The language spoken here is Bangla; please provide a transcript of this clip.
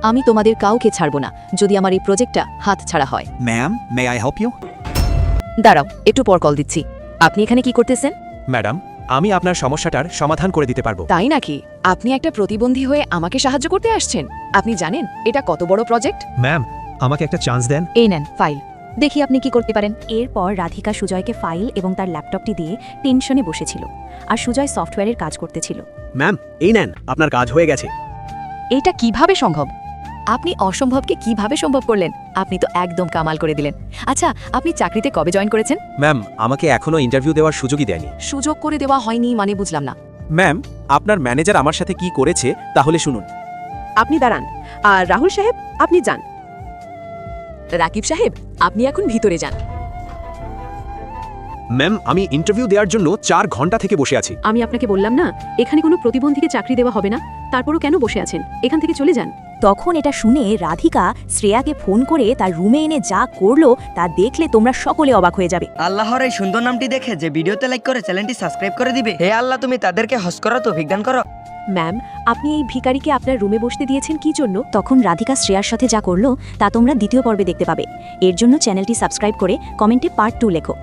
আমি তোমাদের কাউকে ছাড়ব না যদি আমার এই প্রজেক্টটা হাত ছাড়া হয়। Ma'am, may I help you? দাঁড়াও, একটু পর কল দিচ্ছি। আপনি এখানে কি করতেছেন? ম্যাডাম, আমি আপনার সমস্যাটার সমাধান করে দিতে পারবো। তাই নাকি? আপনি একটা প্রতিবন্ধী হয়ে আমাকে সাহায্য করতে আসছেন? আপনি জানেন এটা কত বড় প্রজেক্ট? ম্যাম, আমাকে একটা চান্স দেন। এই নেন ফাইল, দেখি আপনি কি করতে পারেন। এরপর রাধিকা সুজয়কে ফাইল এবং তার ল্যাপটপটি দিয়ে টেনশনে বসেছিল, আর সুজয় সফটওয়্যারের কাজ করতেছিল। ম্যাম, এই নেন, আপনার কাজ হয়ে গেছে। এটা কিভাবে সম্ভব? আপনি অসম্ভবকে কিভাবে সম্ভব করলেন? আপনি তো একদম কামাল করে দিলেন। আচ্ছা, আপনি চাকরিতে কবে জয়েন করেছেন? ম্যাম, আমাকে এখনো ইন্টারভিউ দেওয়ার সুযোগই দেয়নি। সুযোগ করে দেওয়া হয়নি মানে বুঝলাম না। ম্যাম, আপনার ম্যানেজার আমার সাথে কি করেছে তাহলে শুনুন। আপনি দাঁড়ান, আর রাহুল সাহেব আপনি যান। রাকিব সাহেব, আপনি এখন ভিতরে যান। ম্যাম, আমি ইন্টারভিউ দেওয়ার জন্য 4 ঘন্টা থেকে বসে আছি। আমি আপনাকে বললাম না এখানে কোনো প্রতিবন্ধীকে চাকরি দেওয়া হবে না, তারপরও কেন বসে আছেন? এখান থেকে চলে যান। তখন এটা শুনে রাধিকা শ্রেয়াকে ফোন করে তার রুমে এনে যা করলো তা দেখলে তোমরা সকলে অবাক হয়ে যাবে। আল্লাহর এই সুন্দর নামটি দেখে যে ভিডিওতে লাইক করে চ্যানেলটি সাবস্ক্রাইব করে দিবে, হে আল্লাহ তুমি তাদেরকে হজ করা তো বিজ্ঞান করো। ম্যাম, আপনি এই ভিখারিকে আপনার রুমে বসতে দিয়েছেন কি জন্য? তখন রাধিকা শ্রেয়ার সাথে যা করলো তা তোমরা দ্বিতীয় পর্বে দেখতে পাবে। এর জন্য চ্যানেলটি সাবস্ক্রাইব করে কমেন্টে পার্ট 2 লেখো।